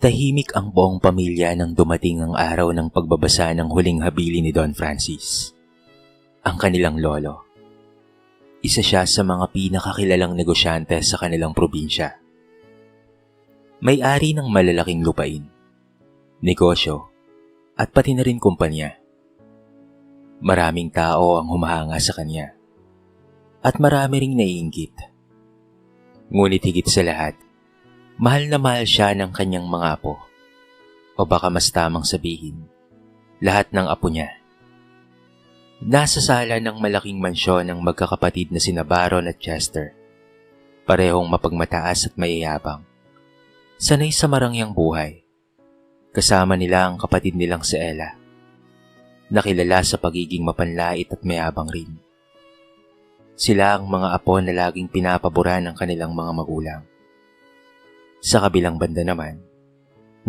Tahimik ang buong pamilya nang dumating ang araw ng pagbabasa ng huling habili ni Don Francis. Ang kanilang lolo. Isa siya sa mga pinakakilalang negosyante sa kanilang probinsya. May-ari ng malalaking lupain, negosyo, at pati na rin kumpanya. Maraming tao ang humahanga sa kanya. At marami ring naiinggit. Ngunit higit sa lahat, mahal na mahal siya ng kanyang mga apo. O baka mas tamang sabihin, lahat ng apo niya. Nasa sala ng malaking mansyon ng magkakapatid na sina Baron at Chester. Parehong mapagmataas at mayayabang. Sanay sa marangyang buhay. Kasama nila ang kapatid nilang si Ella. Nakilala sa pagiging mapanlait at mayabang rin. Sila ang mga apo na laging pinapaboran ng kanilang mga magulang. Sa kabilang banda naman,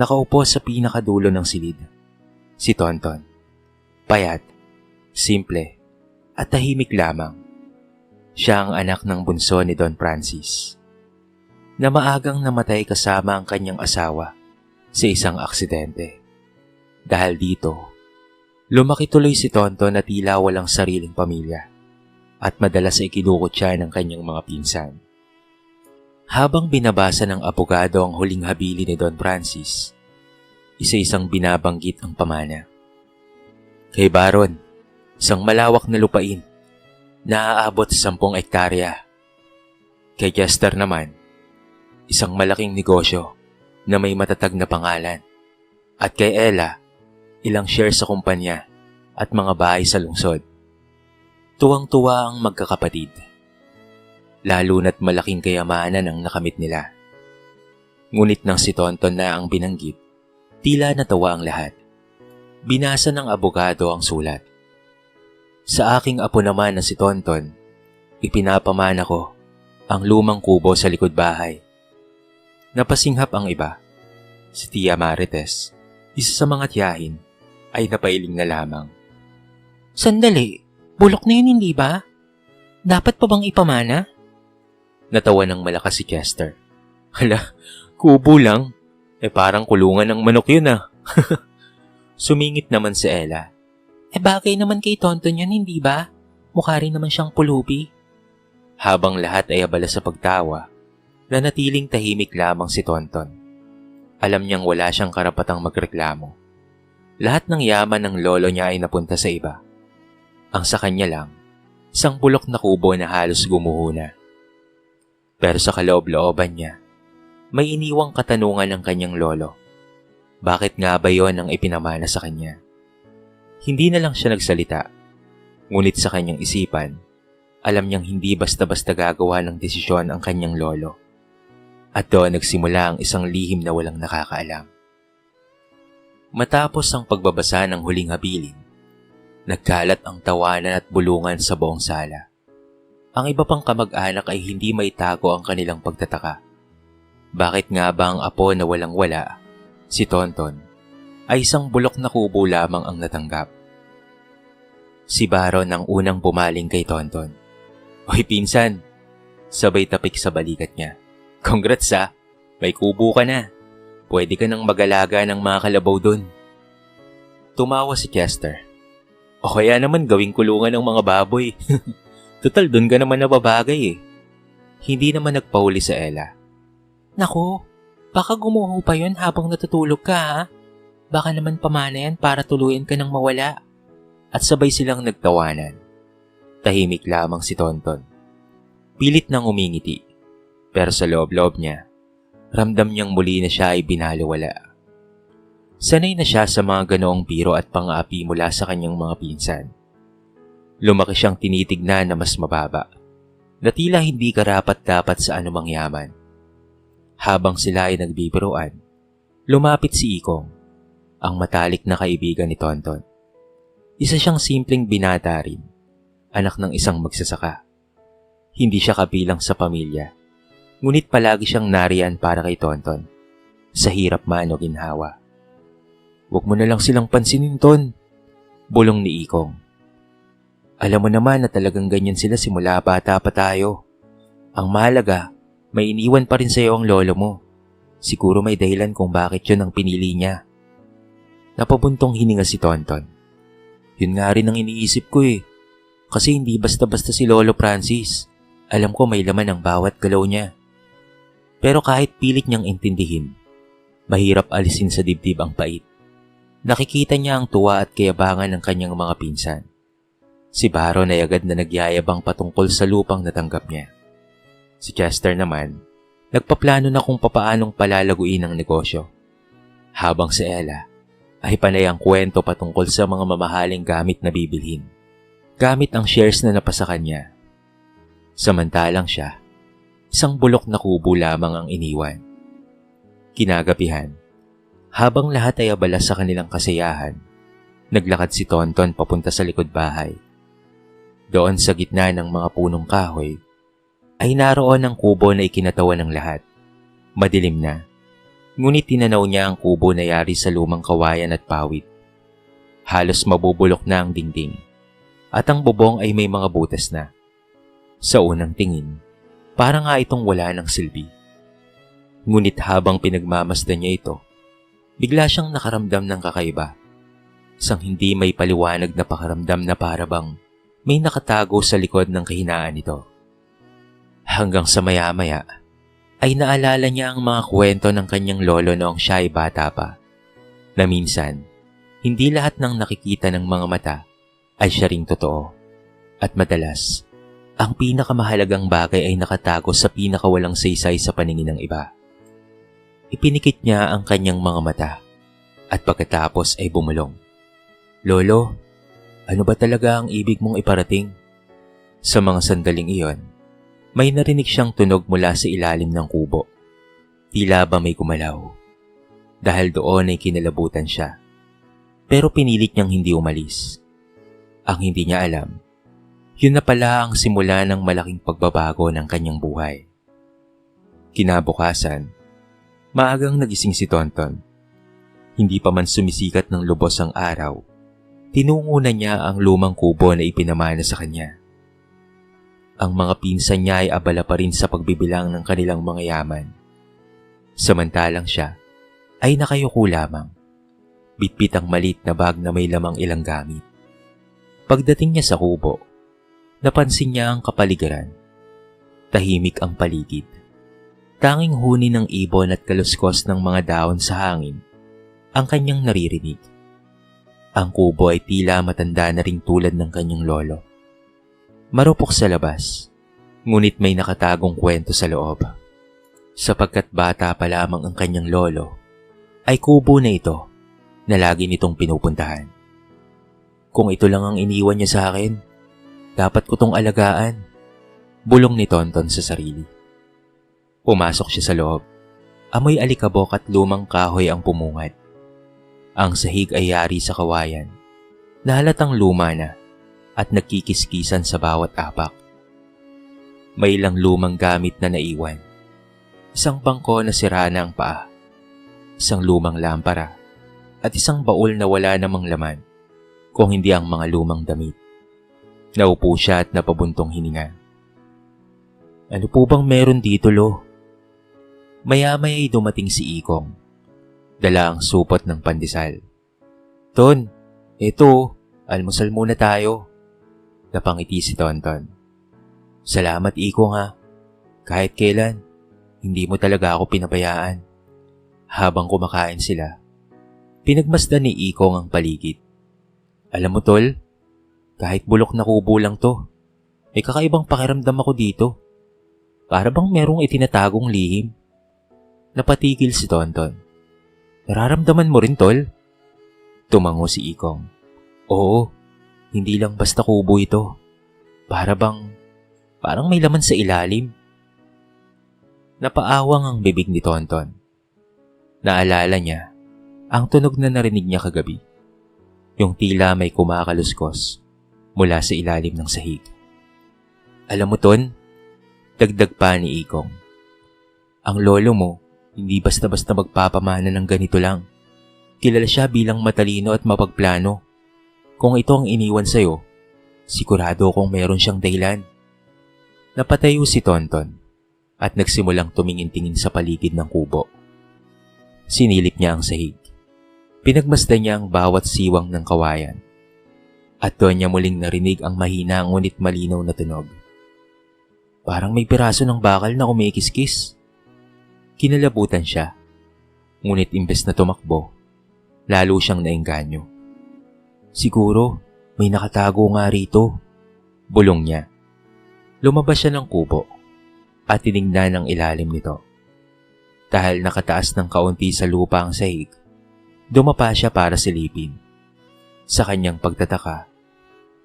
nakaupo sa pinakadulo ng silid, si Tonton. Payat, simple, at tahimik lamang. Siya ang anak ng bunso ni Don Francis, na maagang namatay kasama ang kanyang asawa sa isang aksidente. Dahil dito, lumaki tuloy si Tonton na tila walang sariling pamilya at madalas ay kinukot siya ng kanyang mga pinsan. Habang binabasa ng abogado ang huling habili ni Don Francis, isa-isang binabanggit ang pamana. Kay Baron, isang malawak na lupain na aabot sa 10 hektarya. Kay Chester naman, isang malaking negosyo na may matatag na pangalan. At kay Ella, ilang shares sa kumpanya at mga bahay sa lungsod. Tuwang-tuwa ang magkakapatid. Lalo na't malaking kayamanan ang nakamit nila. Ngunit nang si Tonton na ang binanggit, tila natawa ang lahat. Binasa ng abogado ang sulat. Sa aking apo naman na si Tonton, ipinapamana ko ang lumang kubo sa likod bahay. Napasinghap ang iba. Si Tia Marites, isa sa mga tiyahin, ay napailing na lamang. Sandali, bulok na yun hindi ba? Dapat pa bang ipamana? Natawa ng malakas si Chester. Hala, kubo lang. Parang kulungan ng manok yun ah. Sumingit naman si Ella. Bagay naman kay Tonton yan hindi ba? Mukha rin naman siyang pulubi. Habang lahat ay abala sa pagtawa, nanatiling tahimik lamang si Tonton. Alam niyang wala siyang karapatang magreklamo. Lahat ng yaman ng lolo niya ay napunta sa iba. Ang sa kanya lang, isang bulok na kubo na halos gumuho na. Pero sa kaloob-looban niya, may iniwang katanungan ng kanyang lolo. Bakit nga ba yon ang ipinamana sa kanya? Hindi na lang siya nagsalita. Ngunit sa kanyang isipan, alam niyang hindi basta-basta gagawa ng desisyon ang kanyang lolo. At doon nagsimula ang isang lihim na walang nakakaalam. Matapos ang pagbabasa ng huling habilin, nagkalat ang tawanan at bulungan sa buong sala. Ang iba pang kamag-anak ay hindi maitago ang kanilang pagtataka. Bakit nga ba ang apo na walang-wala, si Tonton, ay isang bulok na kubo lamang ang natanggap? Si Baron ang unang bumaling kay Tonton. Hoy pinsan, sabay tapik sa balikat niya. Congrats ah, may kubo ka na. Pwede ka nang mag-alaga ng mga kalabaw dun. Tumawa si Chester. O kaya naman gawing kulungan ng mga baboy. Total, dun ka naman nababagay eh. Hindi naman nagpahuli sa Ella. Naku, baka gumuho pa yun habang natutulog ka ha? Baka naman pamana yan para tuluyan ka ng mawala. At sabay silang nagtawanan. Tahimik lamang si Tonton. Pilit nang umingiti. Pero sa loob-loob niya, ramdam niyang muli na siya ay binaliwala. Sanay na siya sa mga ganoong biro at pang-aapi mula sa kanyang mga pinsan. Lumaki siyang tinitignan na mas mababa, na tila hindi karapat-dapat sa anumang yaman. Habang sila ay nagbibiruan, lumapit si Ikong, ang matalik na kaibigan ni Tonton. Isa siyang simpleng binata rin, anak ng isang magsasaka. Hindi siya kabilang sa pamilya, ngunit palagi siyang nariyan para kay Tonton, sa hirap man o ginhawa. Huwag mo na lang silang pansinin, Ton, bulong ni Ikong. Alam mo naman na talagang ganyan sila simula bata pa tayo. Ang mahalaga, may iniwan pa rin sa'yo ang lolo mo. Siguro may dahilan kung bakit yun ang pinili niya. Napabuntong hininga si Tonton. Yun nga rin ang iniisip ko eh. Kasi hindi basta-basta si Lolo Francis. Alam ko may laman ang bawat galaw niya. Pero kahit pilit niyang intindihin, mahirap alisin sa dibdib ang pait. Nakikita niya ang tuwa at kayabangan ng kanyang mga pinsan. Si Baron ay agad na nagyayabang patungkol sa lupang natanggap niya. Si Chester naman, nagpaplano na kung papaanong palalaguin ang negosyo. Habang si Ella ay panay ang kwento patungkol sa mga mamahaling gamit na bibilhin. Gamit ang shares na napasa kanya. Samantalang siya, isang bulok na kubo lamang ang iniwan. Kinagabihan, habang lahat ay abala sa kanilang kasayahan, naglakad si Tonton papunta sa likod bahay. Doon sa gitna ng mga punong kahoy, ay naroon ang kubo na ikinatawan ng lahat. Madilim na, ngunit tinanaw niya ang kubo na yari sa lumang kawayan at pawid. Halos mabubulok na ang dingding, at ang bubong ay may mga butas na. Sa unang tingin, parang nga itong wala ng silbi. Ngunit habang pinagmamasdan niya ito, bigla siyang nakaramdam ng kakaiba. Isang hindi may paliwanag na pakaramdam na parabang may nakatago sa likod ng kahinaan nito. Hanggang sa maya-maya, ay naalala niya ang mga kwento ng kanyang lolo noong siya ay bata pa, na minsan, hindi lahat ng nakikita ng mga mata ay siya ring totoo. At madalas, ang pinakamahalagang bagay ay nakatago sa pinakawalang saysay sa paningin ng iba. Ipinikit niya ang kanyang mga mata, at pagkatapos ay bumulong. Lolo, ano ba talaga ang ibig mong iparating? Sa mga sandaling iyon, may narinig siyang tunog mula sa ilalim ng kubo. Tila ba may gumalaw. Dahil doon ay kinalabutan siya. Pero pinilit niyang hindi umalis. Ang hindi niya alam, yun na pala ang simula ng malaking pagbabago ng kanyang buhay. Kinabukasan, maagang nagising si Tonton. Hindi pa man sumisikat ng lubos ang araw, tinungo na niya ang lumang kubo na ipinamana sa kanya. Ang mga pinsan niya ay abala pa rin sa pagbibilang ng kanilang mga yaman. Samantalang siya ay nakayuko lamang, bitbit ang maliit na bag na may lamang ilang gamit. Pagdating niya sa kubo, napansin niya ang kapaligiran. Tahimik ang paligid. Tanging huni ng ibon at kaluskos ng mga dahon sa hangin ang kanyang naririnig. Ang kubo ay tila matanda na ring tulad ng kanyang lolo. Marupok sa labas, ngunit may nakatagong kwento sa loob. Sapagkat bata pa lamang ang kanyang lolo, ay kubo na ito na lagi nitong pinupuntahan. Kung ito lang ang iniwan niya sa akin, dapat ko tong alagaan, bulong ni Tonton sa sarili. Pumasok siya sa loob. Amoy alikabok at lumang kahoy ang pumungad. Ang sahig ay yari sa kawayan, na halatang luma na at nagkikiskisan sa bawat apak. May ilang lumang gamit na naiwan. Isang bangko na sira na ang paa, isang lumang lampara, at isang baul na wala namang laman, kung hindi ang mga lumang damit. Naupo siya at napabuntong hininga. Ano po bang meron dito, Lo? Maya-maya ay dumating si Ikong. Dala ang supot ng pandesal. Ton, eto, almusal muna tayo. Napangiti si Tonton. Salamat, Ikong ha. Kahit kailan, hindi mo talaga ako pinabayaan. Habang kumakain sila, pinagmasdan ni Ikong ang paligid. Alam mo, Tol, kahit bulok na kubo lang to, may kakaibang pakiramdam ako dito. Para bang merong itinatagong lihim. Napatigil si Tonton. Nararamdaman mo rin, Tol? Tumango si Ikong. Oo, hindi lang basta kubo ito. Parang may laman sa ilalim. Napaawang ang bibig ni Tonton. Naalala niya ang tunog na narinig niya kagabi. Yung tila may kumakaluskos mula sa ilalim ng sahig. Alam mo, Ton, dagdag pa ni Ikong, ang lolo mo hindi basta-basta magpapamana ng ganito lang. Kilala siya bilang matalino at mapagplano. Kung ito ang iniwan sa'yo, sigurado kong meron siyang dahilan. Napatayo si Tonton at nagsimulang tumingin-tingin sa paligid ng kubo. Sinilip niya ang sahig. Pinagmasdan niya ang bawat siwang ng kawayan. At doon niya muling narinig ang mahina ngunit malinaw na tunog. Parang may piraso ng bakal na kumikiskis. Kinalabutan siya. Ngunit imbes na tumakbo, lalo siyang naengganyo. Siguro, may nakatago nga rito. Bulong niya. Lumabas siya ng kubo at tinignan ang ilalim nito. Dahil nakataas ng kaunti sa lupa ang sahig, dumapa siya para silipin. Sa kanyang pagtataka,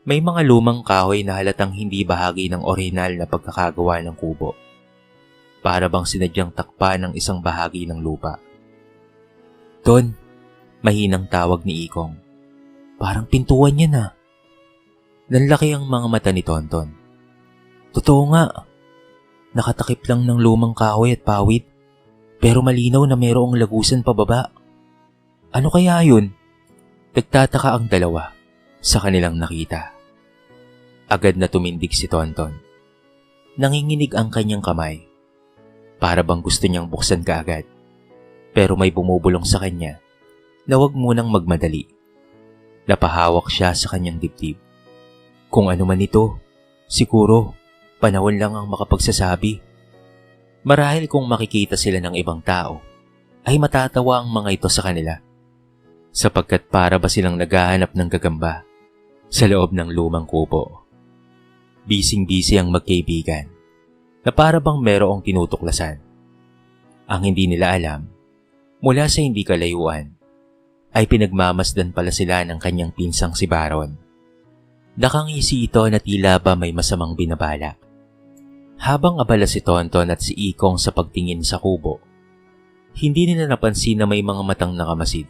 may mga lumang kahoy na halatang hindi bahagi ng orihinal na pagkakagawa ng kubo. Para bang sinadyang takpan ng isang bahagi ng lupa. Ton, mahinang tawag ni Ikong. Parang pintuan niya na. Nanlaki ang mga mata ni Tonton. Totoo nga. Nakatakip lang ng lumang kahoy at pawid. Pero malinaw na mayroong lagusan pababa. Ano kaya yun? Nagtataka ang dalawa sa kanilang nakita. Agad na tumindig si Tonton. Nanginginig ang kanyang kamay. Para bang gusto niyang buksan kaagad. Pero may bumubulong sa kanya na huwag munang magmadali. Napahawak siya sa kanyang dibdib. Kung ano man ito, siguro panahon lang ang makapagsasabi. Marahil kung makikita sila ng ibang tao, ay matatawa ang mga ito sa kanila. Sapagkat para ba silang naghahanap ng gagamba sa loob ng lumang kubo. Bising-bisi ang magkaibigan na para bang merong tinutuklasan. Ang hindi nila alam, mula sa hindi kalayuan, ay pinagmamasdan pala sila ng kanyang pinsang si Baron. Nakangisi ito na tila ba may masamang binabalak. Habang abala si Tonton at si Ikong sa pagtingin sa kubo, hindi nila napansin na may mga matang nakamasid.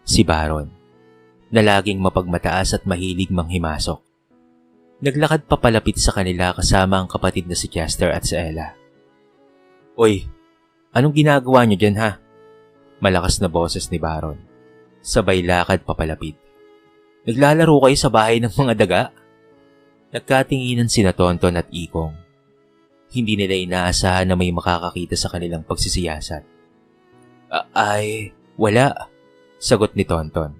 Si Baron, na laging mapagmataas at mahilig manghimasok. Naglakad papalapit sa kanila kasama ang kapatid na si Chester at si Ella. Oy, anong ginagawa niyo dyan ha? Malakas na boses ni Baron. Sabay lakad papalapit. Naglalaro kayo sa bahay ng mga daga? Nagkatinginan sina Tonton at Ikong. Hindi nila inaasahan na may makakakita sa kanilang pagsisiyasat. Ay, wala, sagot ni Tonton,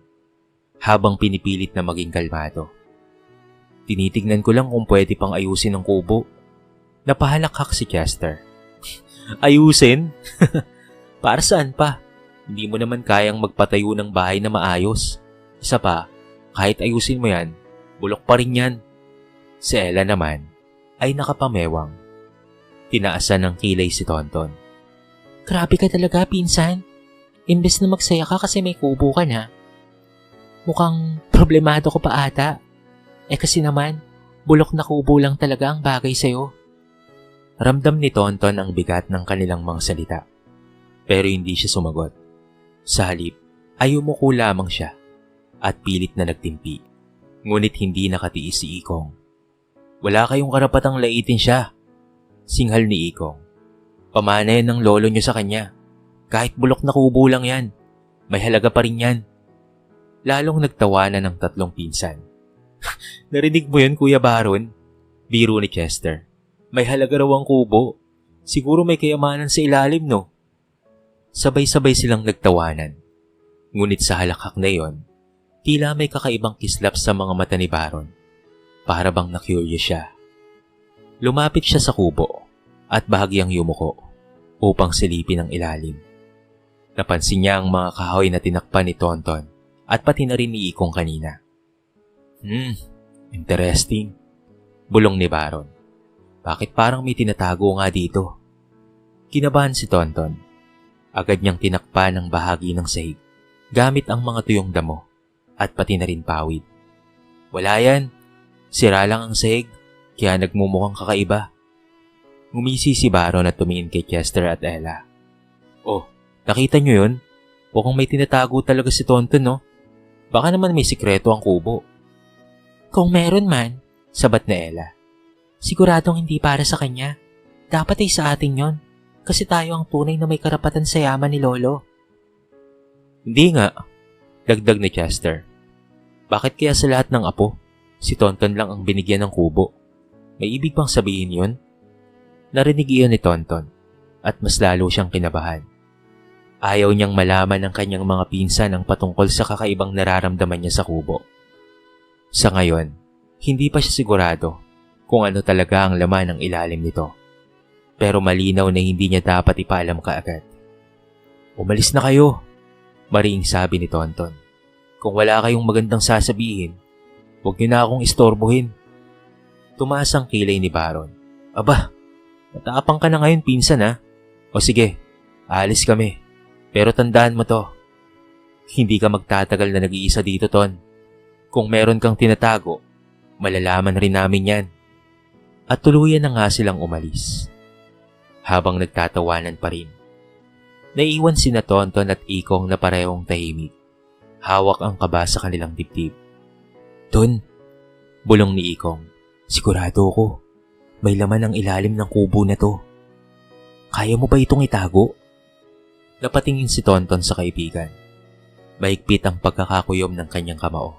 habang pinipilit na maging kalmado. Tinitignan ko lang kung pwede pang ayusin ang kubo. Napahalakhak si Chester. Ayusin? Para saan pa? Hindi mo naman kayang magpatayo ng bahay na maayos. Isa pa, kahit ayusin mo yan, bulok pa rin yan. Si Ella naman ay nakapamewang. Tinaasan ng kilay si Tonton. Grabe ka talaga, pinsan. Imbes na magsaya ka kasi may kubo ka na. Mukhang problemado ko pa ata. Kasi naman, bulok na kubo lang talaga ang bagay sa'yo. Ramdam ni Tonton ang bigat ng kanilang mga salita. Pero hindi siya sumagot. Sa halip, ay umuko lamang siya at pilit na nagtimpi. Ngunit hindi nakatiis si Ikong. Wala kayong karapatang laitin siya, singhal ni Ikong. Pamana yan ng lolo niyo sa kanya. Kahit bulok na kubo lang yan, may halaga pa rin yan. Lalong nagtawanan ng tatlong pinsan. Narinig mo yun, Kuya Baron? Biro ni Chester. May halaga raw ang kubo. Siguro may kayamanan sa ilalim, no? Sabay-sabay silang nagtawanan. Ngunit sa halakhak na yon, tila may kakaibang kislap sa mga mata ni Baron. Para bang na-curious siya. Lumapit siya sa kubo at bahagyang yumuko upang silipin ang ilalim. Napansin niya ang mga kahoy na tinakpan ni Tonton at pati na rin ni Ikong kanina. Interesting. Bulong ni Baron. Bakit parang may tinatago nga dito? Kinabahan si Tonton. Agad niyang tinakpan ang bahagi ng sahig gamit ang mga tuyong damo at pati na rin pawid. Wala yan. Sira lang ang sahig kaya nagmumukhang kakaiba. Ngumisi si Baron at tumingin kay Chester at Ella. Oh, nakita niyo yun? Mukhang may tinatago talaga si Tonton, no? Baka naman may sikreto ang kubo. Kung meron man, sabat na Ella. Siguradong hindi para sa kanya. Dapat ay sa atin yon. Kasi tayo ang tunay na may karapatan sa yaman ni Lolo. Hindi nga, dagdag ni Chester. Bakit kaya sa lahat ng apo, si Tonton lang ang binigyan ng kubo? May ibig bang sabihin yun? Narinig iyon ni Tonton at mas lalo siyang kinabahan. Ayaw niyang malaman ng kanyang mga pinsan ang patungkol sa kakaibang nararamdaman niya sa kubo. Sa ngayon, hindi pa siya sigurado kung ano talaga ang laman ng ilalim nito. Pero malinaw na hindi niya dapat ipaalam kaagad. "Umalis na kayo," mariing sabi ni Tonton. "Kung wala kayong magandang sasabihin, huwag niyo na akong istorbohin." Tumaas ang kilay ni Baron. "Aba, matapang ka na ngayon pinsan ha. O sige, aalis kami. Pero tandaan mo to, hindi ka magtatagal na nag-iisa dito, Ton. Kung meron kang tinatago, malalaman rin namin yan." At tuluyan na nga silang umalis. Habang nagtatawanan pa rin, naiwan sina Tonton at Ikong na parehong tahimik. Hawak ang kaba sa kanilang dibdib. "Ton," bulong ni Ikong, "sigurado ko, may laman ang ilalim ng kubo na to. Kaya mo ba itong itago?" Napatingin si Tonton sa kaibigan. Mahigpit ang pagkakakuyom ng kanyang kamao.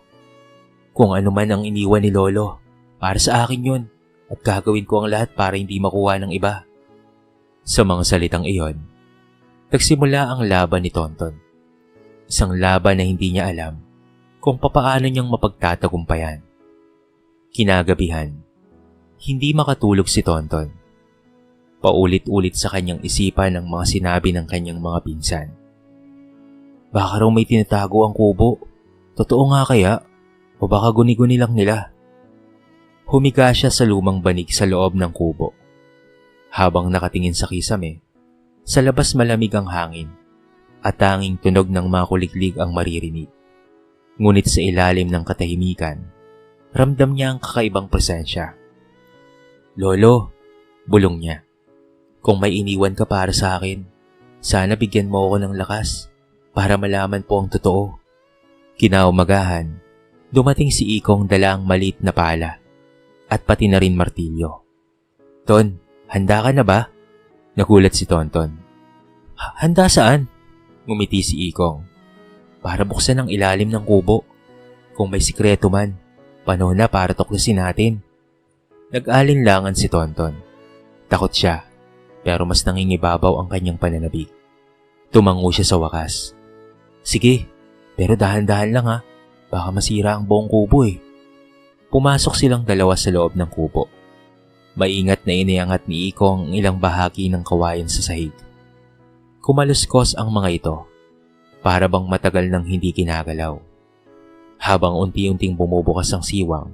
"Kung ano man ang iniwan ni Lolo, para sa akin yun, at gagawin ko ang lahat para hindi makuha ng iba." Sa mga salitang iyon, nagsimula ang laban ni Tonton. Isang laban na hindi niya alam kung papaano niyang mapagtatagumpayan. Kinagabihan, hindi makatulog si Tonton. Paulit-ulit sa kanyang isipan ang mga sinabi ng kanyang mga pinsan. Baka raw may tinatago ang kubo. Totoo nga kaya? O baka guni-guni lang nila? Humiga siya sa lumang banig sa loob ng kubo. Habang nakatingin sa kisame, sa labas malamig ang hangin at tanging tunog ng mga kuliglig ang maririnig. Ngunit sa ilalim ng katahimikan, ramdam niya ang kakaibang presensya. "Lolo," bulong niya, "kung may iniwan ka para sa akin, sana bigyan mo ako ng lakas para malaman po ang totoo." Kinaumagahan, dumating si Ikong dala ang maliit na pala at pati na rin martilyo. "Ton, handa ka na ba?" Nagulat si Tonton. "Handa saan?" Ngumiti si Ikong. "Para buksan ang ilalim ng kubo. Kung may sikreto man, panahon na para tuklasin natin." Nag-alinlangan si Tonton. Takot siya, pero mas nangingibabaw ang kanyang pananabik. Tumango siya sa wakas. "Sige, pero dahan-dahan lang ha. Baka masira ang buong kubo eh." Pumasok silang dalawa sa loob ng kubo. Maingat na iniangat ni Ikong ang ilang bahagi ng kawayan sa sahig. Kumaluskos ang mga ito, para bang matagal nang hindi kinagalaw. Habang unti-unting bumubukas ang siwang,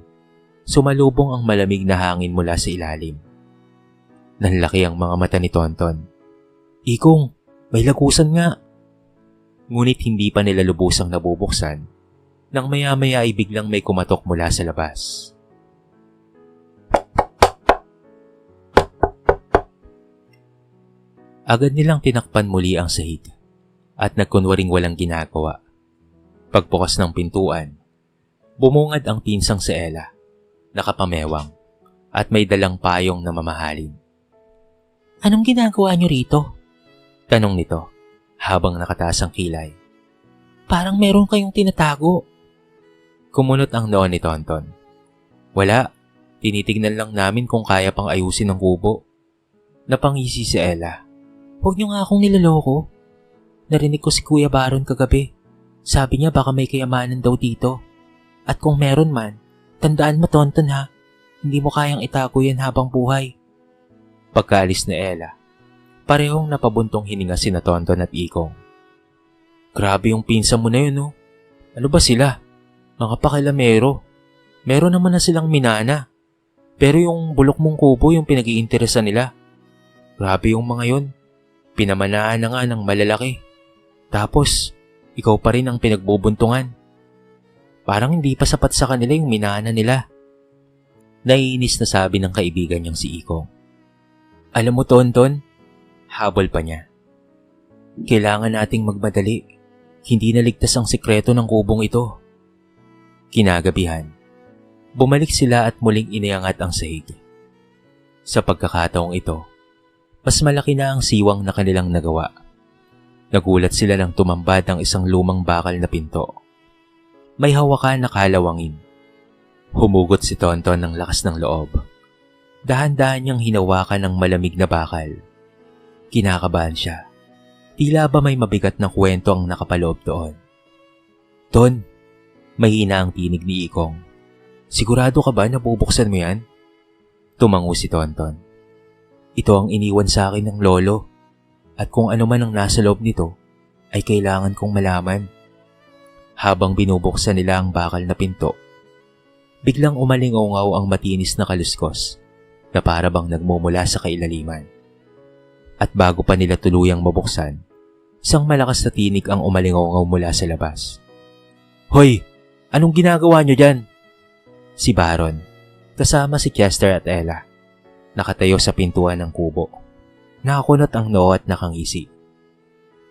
sumalubong ang malamig na hangin mula sa ilalim. Nanlaki ang mga mata ni Tonton. "Ikong, may lagusan nga." Ngunit hindi pa nila lubusang nabubuksan, nang maya-maya ay biglang may kumatok mula sa labas. Agad nilang tinakpan muli ang sahig at nagkunwaring walang ginagawa. Pagbukas ng pintuan, bumungad ang pinsang si Ella, nakapamewang at may dalang payong na mamahalin. "Anong ginagawa niyo rito?" Tanong nito habang nakataas ang kilay. "Parang meron kayong tinatago." Kumunot ang noo ni Tonton. "Wala, tinitignan lang namin kung kaya pang ayusin ang kubo." Napangisi si Ella. "Huwag niyo nga akong niloloko. Narinig ko si Kuya Baron kagabi. Sabi niya baka may kayamanan daw dito. At kung meron man, tandaan mo Tonton ha, hindi mo kayang itago yan habang buhay." Pagkaalis ni Ella, parehong napabuntong hininga sina Tonton at Ikong. "Grabe yung pinsa mo na yun no. Ano ba sila? Mga pakilamero. Meron naman na silang minana. Pero yung bulok mong kubo yung pinag-iinteresan nila. Grabe yung mga yun. Pinamanaan na nga ng malalaki. Tapos, ikaw pa rin ang pinagbubuntungan. Parang hindi pa sapat sa kanila yung minana nila." Naiinis na sabi ng kaibigan niyang si Ikong. "Alam mo Tonton," habol pa niya, "kailangan nating magmadali. Hindi naligtas ang sikreto ng kubong ito." Kinagabihan, bumalik sila at muling iniangat ang sahig. Sa pagkakataong ito, mas malaki na ang siwang na kanilang nagawa. Nagulat sila nang tumambad ang isang lumang bakal na pinto. May hawakan na kalawangin. Humugot si Tonton ng lakas ng loob. Dahan-dahan niyang hinawakan ng malamig na bakal. Kinakabahan siya. Tila ba may mabigat na kwento ang nakapaloob doon. Ton, mahina ang tinig ni Ikong. Sigurado ka ba na bubuksan mo yan? Tumango si Tonton. Ito ang iniwan sa akin ng lolo. At kung ano man ang nasa loob nito, ay kailangan kong malaman. Habang binubuksan nila ang bakal na pinto, biglang umalingaw ang matinis na kaluskos na para bang nagmumula sa kailaliman. At bago pa nila tuluyang mabuksan, isang malakas na tinig ang umalingaw mula sa labas. Hoy! Anong ginagawa nyo dyan? Si Baron, kasama si Chester at Ella, nakatayo sa pintuan ng kubo. Nakakunot ang noo at nakangisi.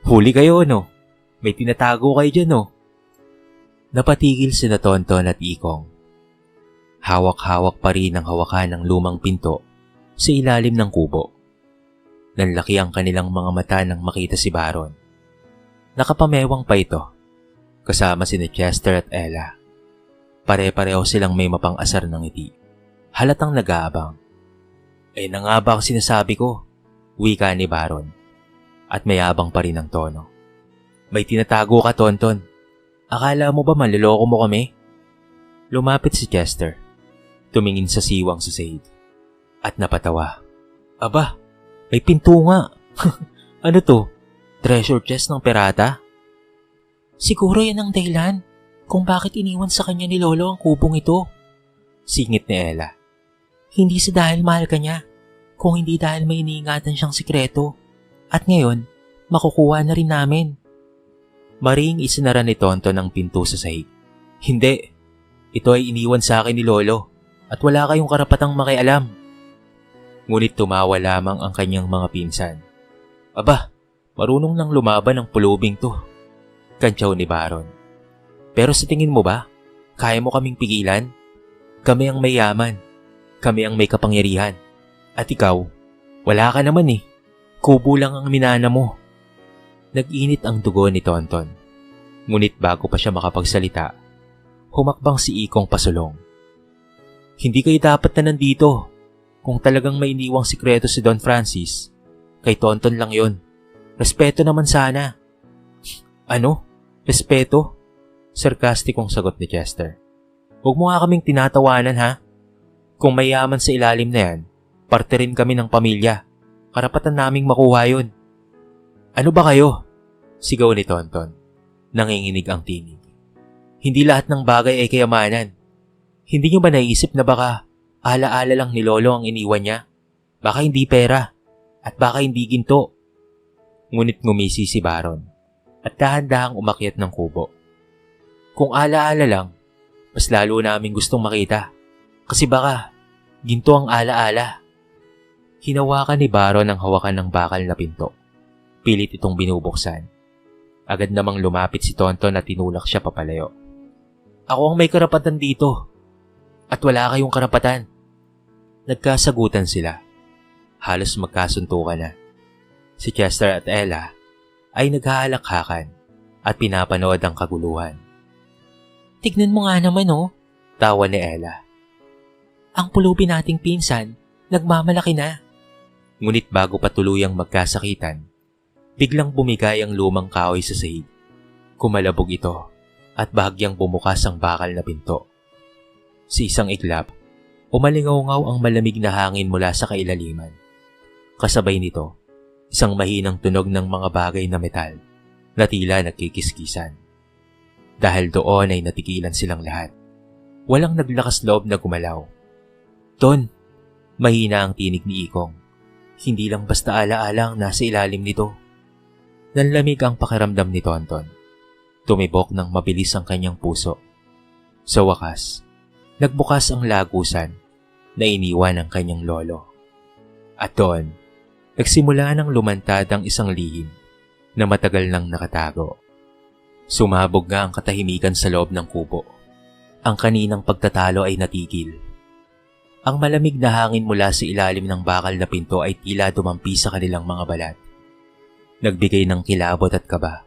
Huli kayo, no? May tinatago kayo dyan, no? Napatigil sina Tonton at Ikong. Hawak-hawak pa rin ang hawakan ng lumang pinto sa ilalim ng kubo. Nanlaki ang kanilang mga mata nang makita si Baron. Nakapamewang pa ito, kasama sina Chester at Ella. Pare-pareho silang may mapang-asar ng ngiti. Halatang nag-aabang. Eh na nga ba ang sinasabi ko? Wika ni Baron. At mayabang pa rin ang tono. May tinatago ka, Tonton. Akala mo ba manloloko mo kami? Lumapit si Chester. Tumingin sa siwang sa sahig. At napatawa. Aba, may pinto nga. Ano to? Treasure chest ng pirata? Siguro yan ang dahilan kung bakit iniwan sa kanya ni Lolo ang kubong ito. Singit ni Ella. Hindi sa dahil mahal ka niya, kung hindi dahil may iniingatan siyang sikreto. At ngayon, makukuha na rin namin. Maring isinara ni Tonton ang pinto sa sahig. Hindi. Ito ay iniwan sa akin ni Lolo at wala kayong karapatang makialam. Ngunit tumawa lamang ang kanyang mga pinsan. Aba, marunong nang lumaban ang pulubing to. Kantsaw ni Baron. Pero sa tingin mo ba, kaya mo kaming pigilan? Kami ang may yaman. Kami ang may kapangyarihan. At ikaw, wala ka naman eh. Kubo lang ang minana mo. Nag-init ang dugo ni Tonton. Ngunit bago pa siya makapagsalita, humakbang si Ikong pasulong. Hindi kayo dapat na nandito. Kung talagang may iniwang sikreto si Don Francis, kay Tonton lang yon. Respeto naman sana. Ano? Respeto? Sarkastikong sagot ni Chester. Huwag mo nga kaming tinatawanan ha. Kung may yaman sa ilalim na yan, parte rin kami ng pamilya. Karapatan naming makuha yun. Ano ba kayo? Sigaw ni Tonton. Nanginginig ang tinig. Hindi lahat ng bagay ay kayamanan. Hindi nyo ba naisip na baka ala-ala lang ni Lolo ang iniwan niya? Baka hindi pera. At baka hindi ginto. Ngunit ngumisi si Baron. At dahan-dahang umakyat ng kubo. Kung ala-ala lang, mas lalo namin gustong makita. Kasi baka ginto ang ala-ala. Hinawakan ni Baron ang hawakan ng bakal na pinto. Pilit itong binubuksan. Agad namang lumapit si Tonton at tinulak siya papalayo. Ako ang may karapatan dito. At wala kayong karapatan. Nagkasagutan sila. Halos magkasuntukan na. Si Chester at Ella ay naghahalakhakan at pinapanood ang kaguluhan. Tignan mo nga naman oh. Tawa ni Ella. Ang pulubi nating pinsan, nagmamalaki na. Ngunit bago pa tuluyang magkasakitan, biglang bumigay ang lumang kahoy sa sahig. Kumalabog ito at bahagyang bumukas ang bakal na pinto. Sa isang iglap, umalingaw-ngaw ang malamig na hangin mula sa kailaliman. Kasabay nito, isang mahinang tunog ng mga bagay na metal na tila nagkikiskisan. Dahil doon ay natikilan silang lahat. Walang naglakas loob na gumalaw. Ton, mahina ang tinig ni Ikong. Hindi lang basta ala-ala ang nasa ilalim nito. Nanlamig ang pakiramdam ni Tonton. Tumibok ng mabilis ang kanyang puso. Sa wakas, nagbukas ang lagusan na iniwan ng kanyang lolo. At doon, nagsimula ng lumantad ang isang lihim na matagal nang nakatago. Sumabog nga ang katahimikan sa loob ng kubo. Ang kaninang pagtatalo ay natigil. Ang malamig na hangin mula sa ilalim ng bakal na pinto ay tila dumampi sa kanilang mga balat. Nagbigay ng kilabot at kaba.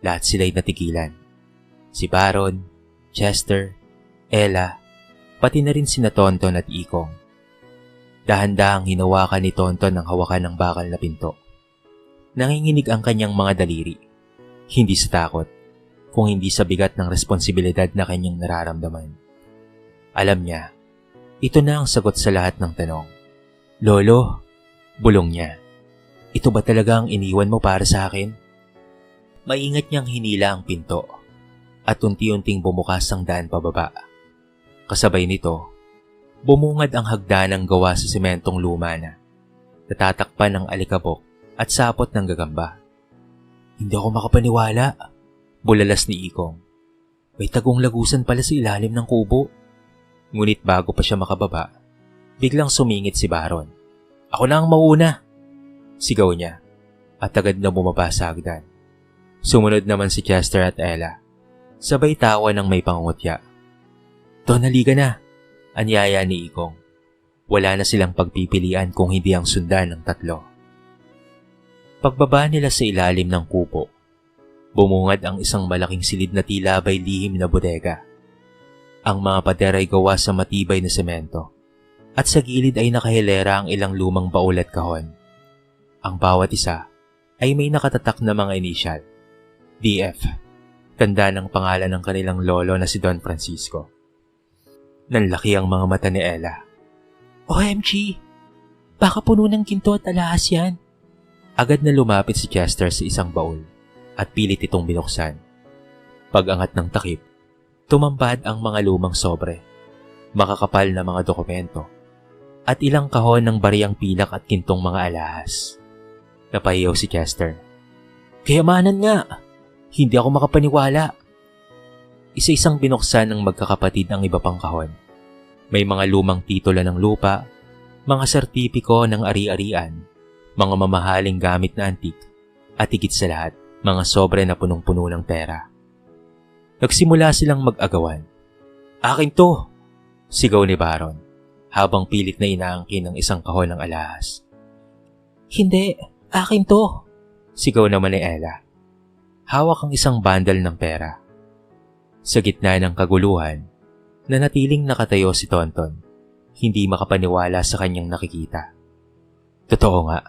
Lahat sila'y natigilan. Si Baron, Chester, Ella, pati na rin sina Tonton at Ikong. Dahan-dahang hinawakan ni Tonton ang hawakan ng bakal na pinto. Nanginginig ang kanyang mga daliri. Hindi sa takot, kung hindi sa bigat ng responsibilidad na kanyang nararamdaman. Alam niya, ito na ang sagot sa lahat ng tanong. Lolo, bulong niya. Ito ba talaga ang iniwan mo para sa akin? Maingat niyang hinila ang pinto at unti-unting bumukas ang daan pababa. Kasabay nito, bumungad ang hagdanang gawa sa sementong luma na natatakpan ng alikabok at sapot ng gagamba. Hindi ako makapaniwala, bulalas ni Ikong. May tagong lagusan pala sa ilalim ng kubo. Ngunit bago pa siya makababa, biglang sumingit si Baron. Ako na ang mauna, sigaw niya at agad na bumaba sa hagdan. Sumunod naman si Chester at Ella. Sabay tawa ng may pangungutya. Don, haliga na, anyaya ni Ikong. Wala na silang pagpipilian kung hindi ang sundan ng tatlo. Pagbaba nila sa ilalim ng kubo, bumungad ang isang malaking silid na tila ba'y lihim na bodega. Ang mga pader ay gawa sa matibay na semento at sa gilid ay nakahilera ang ilang lumang baul at kahon. Ang bawat isa ay may nakatatak na mga inisyal. DF, tanda ng pangalan ng kanilang lolo na si Don Francisco. Nanlaki ang mga mata ni Ella. OMG! Baka puno ng ginto at alahas yan. Agad na lumapit si Chester sa isang baul at pilit itong binuksan. Pag-angat ng takip, tumambad ang mga lumang sobre, makakapal na mga dokumento, at ilang kahon ng bariyang pilak at gintong mga alahas. Napahiyaw si Chester. Kayamanan nga! Hindi ako makapaniwala. Isa-isang binuksan ng magkakapatid ang iba pang kahon. May mga lumang titulo ng lupa, mga sertipiko ng ari-arian, mga mamahaling gamit na antik, at higit sa lahat, mga sobre na punong-puno ng pera. Nagsimula silang mag-agawan. Akin to! Sigaw ni Baron, habang pilit na inaangkin ng isang kahon ng alahas. Hindi, akin to! Sigaw naman ni Ella. Hawak ang isang bandal ng pera. Sa gitna ng kaguluhan, nanatiling nakatayo si Tonton, hindi makapaniwala sa kanyang nakikita. Totoo nga,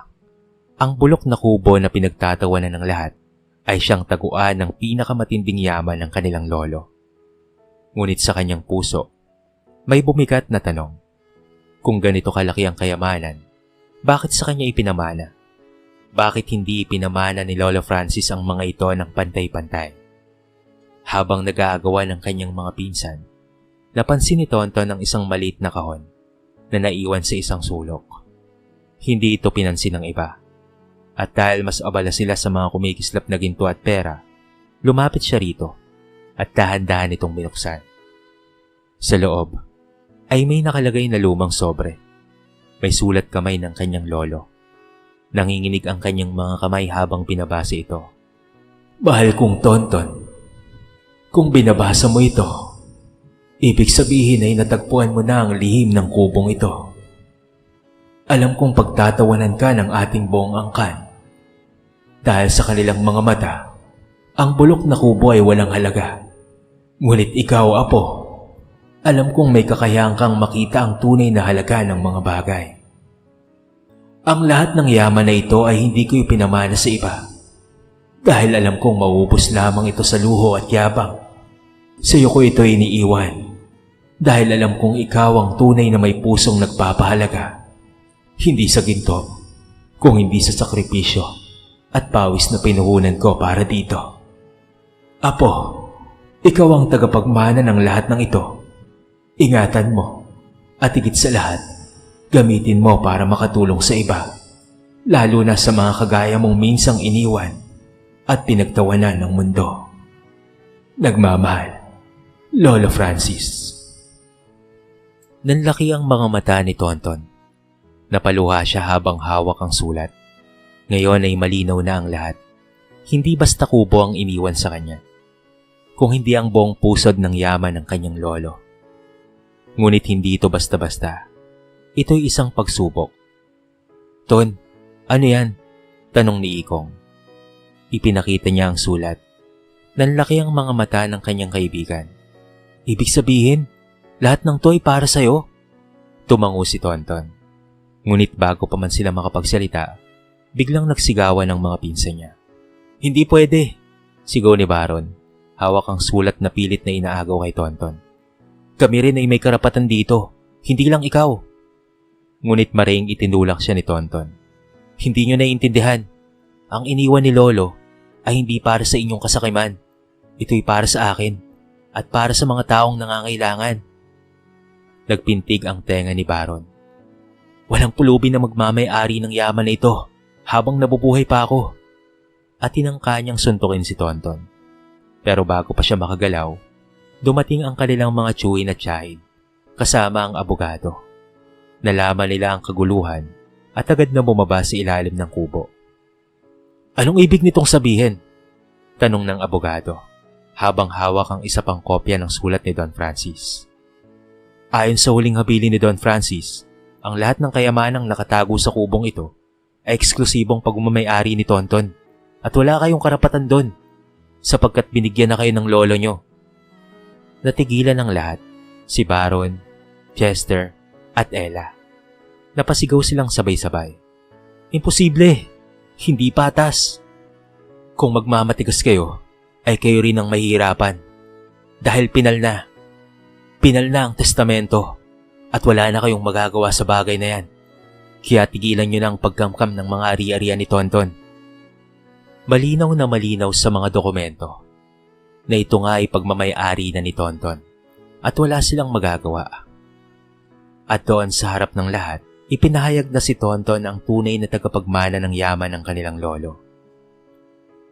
ang bulok na kubo na pinagtatawanan ng lahat ay siyang taguan ng pinakamatinding yaman ng kanilang lolo. Ngunit sa kanyang puso, may bumigat na tanong. Kung ganito kalaki ang kayamanan, bakit sa kanya ipinamana? Bakit hindi ipinamana ni Lolo Francis ang mga ito ng pantay-pantay? Habang nag-aagawa ng kanyang mga pinsan, napansin ni Tonton ang isang maliit na kahon na naiwan sa isang sulok. Hindi ito pinansin ng iba. At dahil mas abala sila sa mga kumikislap na ginto at pera, lumapit siya rito at dahan-dahan itong binuksan. Sa loob ay may nakalagay na lumang sobre. May sulat kamay ng kanyang lolo. Nanginginig ang kanyang mga kamay habang binabasa ito. Mahal kong Tonton, kung binabasa mo ito, ibig sabihin ay natagpuan mo na ang lihim ng kubong ito. Alam kong pagtatawanan ka ng ating buong angkan. Dahil sa kanilang mga mata, ang bulok na kubo ay walang halaga. Ngunit ikaw, Apo, alam kong may kakayahang kang makita ang tunay na halaga ng mga bagay. Ang lahat ng yaman na ito ay hindi ko ipinamana sa iba. Dahil alam kong mauubos lamang ito sa luho at yabang. Sa iyo ko ito iniiwan. Dahil alam kong ikaw ang tunay na may pusong nagpapahalaga. Hindi sa ginto, kung hindi sa sakripisyo at pawis na pinuhunan ko para dito. Apo, ikaw ang tagapagmana ng lahat ng ito. Ingatan mo at higit sa lahat, gamitin mo para makatulong sa iba, lalo na sa mga kagaya mong minsang iniwan at pinagtawanan ng mundo. Nagmamahal, Lolo Francis. Nanlaki ang mga mata ni Tonton. Napaluha siya habang hawak ang sulat. Ngayon ay malinaw na ang lahat. Hindi basta kubo ang iniwan sa kanya, kung hindi ang buong pusod ng yaman ng kanyang lolo. Ngunit hindi ito basta-basta. Ito'y isang pagsubok. Ton, ano yan? Tanong ni Ikong. Ipinakita niya ang sulat. Nanlaki ang mga mata ng kanyang kaibigan. Ibig sabihin, lahat ng to ay para sa'yo? Tumango si Tonton. Ngunit bago pa man sila makapagsalita, Biglang nagsigawan ng mga pinsan niya. Hindi pwede, sigaw ni Baron. Hawak ang sulat na pilit na inaagaw kay Tonton. Kami rin ay may karapatan dito, hindi lang ikaw. Ngunit maring itinulak siya ni Tonton. Hindi nyo naiintindihan. Ang iniwan ni Lolo ay hindi para sa inyong kasakiman. Ito'y para sa akin at para sa mga taong nangangailangan. Nagpintig ang tenga ni Baron. Walang pulubi na magmamay-ari ng yaman na ito habang nabubuhay pa ako. At tinangka niyang suntukin si Tonton. Pero bago pa siya makagalaw, dumating ang kanilang mga tsuhin at tiyahid, kasama ang abogado. Nalaman nila ang kaguluhan at agad na bumaba sa ilalim ng kubo. Anong ibig nitong sabihin? Tanong ng abogado, habang hawak ang isa pang kopya ng sulat ni Don Francis. Ayon sa huling habilin ni Don Francis, ang lahat ng kayamanang nakatago sa kubong ito ay eksklusibong pagmamay-ari ni Tonton at wala kayong karapatan doon sapagkat binigyan na kayo ng lolo nyo. Natigilan ng lahat, si Baron, Chester at Ella. Napasigaw silang sabay-sabay. Imposible! Hindi patas! Kung magmamatigas kayo, ay kayo rin ang mahihirapan. Dahil pinal na ang testamento at wala na kayong magagawa sa bagay na yan. Kaya tigilan nyo na ang pagkamkam ng mga ari-arian ni Tonton. Malinaw na malinaw sa mga dokumento na ito nga ay pagmamay-ari na ni Tonton at wala silang magagawa. At doon sa harap ng lahat, ipinahayag na si Tonton ang tunay na tagapagmana ng yaman ng kanilang lolo.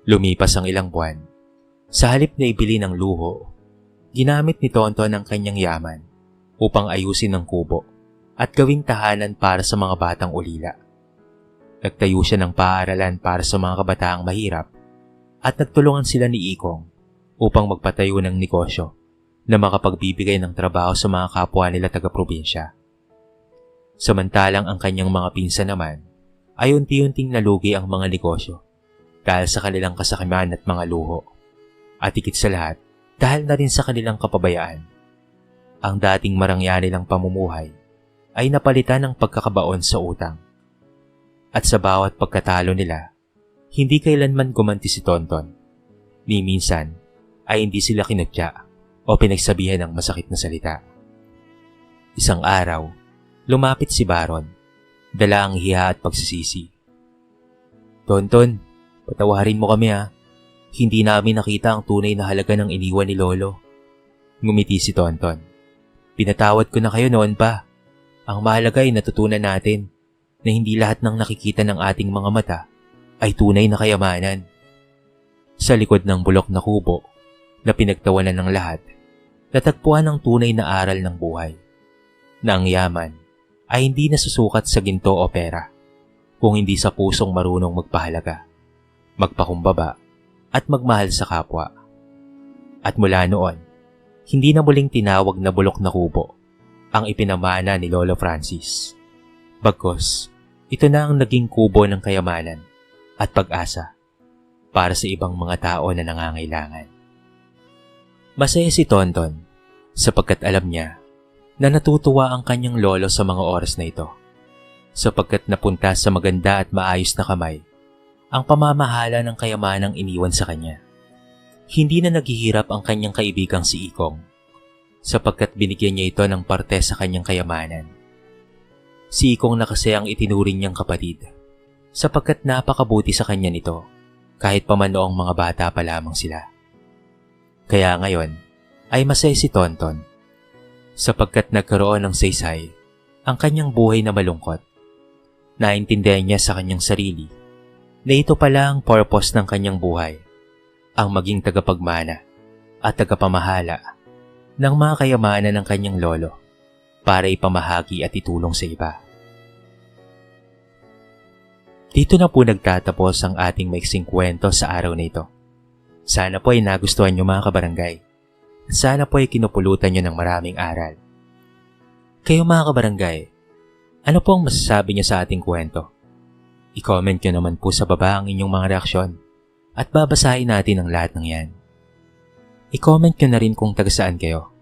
Lumipas ang ilang buwan. Sa halip na ibili ng luho, ginamit ni Tonton ang kanyang yaman upang ayusin ang kubo at gawing tahanan para sa mga batang ulila. Nagtayo siya ng paaralan para sa mga kabataang mahirap at nagtulungan sila ni Ikong upang magpatayo ng negosyo na makapagbibigay ng trabaho sa mga kapwa nila taga-probinsya. Samantalang ang kanyang mga pinsan naman ay unti-unting nalugi ang mga negosyo dahil sa kanilang kasakiman at mga luho. At higit sa lahat, dahil na rin sa kanilang kapabayaan. Ang dating marangya nilang pamumuhay ay napalitan ng pagkakabaon sa utang. At sa bawat pagkatalo nila, hindi kailanman gumanti si Tonton. Ni minsan ay hindi sila kinutya o pinagsabihan ng masakit na salita. Isang araw, lumapit si Baron, dala ang hiya at pagsisisi. Tonton, patawarin mo kami ha. Hindi namin nakita ang tunay na halaga ng iniwan ni Lolo. Ngumiti si Tonton. Pinatawad ko na kayo noon pa. Ang mahalaga ay natutunan natin na hindi lahat ng nakikita ng ating mga mata ay tunay na kayamanan. Sa likod ng bulok na kubo na pinagtawanan ng lahat, natagpuan ang tunay na aral ng buhay. Na ang yaman ay hindi nasusukat sa ginto o pera, kung hindi sa pusong marunong magpahalaga, magpakumbaba, at magmahal sa kapwa. At mula noon, hindi na muling tinawag na bulok na kubo ang ipinamana ni Lolo Francis. Bagkus, ito na ang naging kubo ng kayamanan at pag-asa para sa ibang mga tao na nangangailangan. Masaya si Tonton sapagkat alam niya na natutuwa ang kanyang lolo sa mga oras na ito, sapagkat napunta sa maganda at maayos na kamay ang pamamahala ng kayamanang iniwan sa kanya. Hindi na naghihirap ang kanyang kaibigang si Ikong, sapagkat binigyan niya ito ng parte sa kanyang kayamanan. Si Ikong na kasi ang itinuring niyang kapatid, sapagkat napakabuti sa kanya nito, kahit pa man noong mga bata pa lamang sila. Kaya ngayon ay masaya si Tonton, sapagkat nagkaroon ng saysay ang kanyang buhay na malungkot. Naintindihan niya sa kanyang sarili na ito pala ang purpose ng kanyang buhay, ang maging tagapagmana at tagapamahala ng mga kayamanan ng kanyang lolo para ipamahagi at itulong sa iba. Dito na po nagtatapos ang ating maiksing kwento sa araw na ito. Sana po ay nagustuhan niyo mga kabarangay. Sana po ay kinupulutan niyo ng maraming aral. Kayo mga kabarangay, ano po ang masasabi niyo sa ating kwento? I-comment nyo naman po sa baba ang inyong mga reaksyon at babasahin natin ang lahat ng yan. I-comment nyo na rin kung taga saan kayo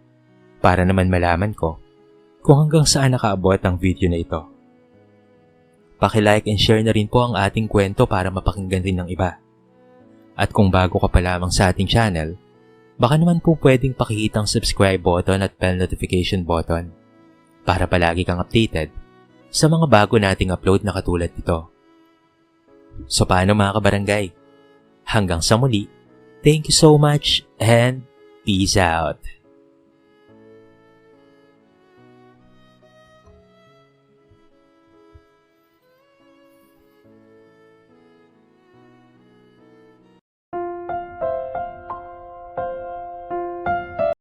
para naman malaman ko kung hanggang saan nakaabot ang video na ito. Paki-like and share na rin po ang ating kwento para mapakinggan rin ng iba. At kung bago ka pa lamang sa ating channel, baka naman po pwedeng pakihitang subscribe button at bell notification button para palagi kang updated sa mga bago nating upload na katulad nito. So paano mga kabarangay? Hanggang sa muli, thank you so much and peace out!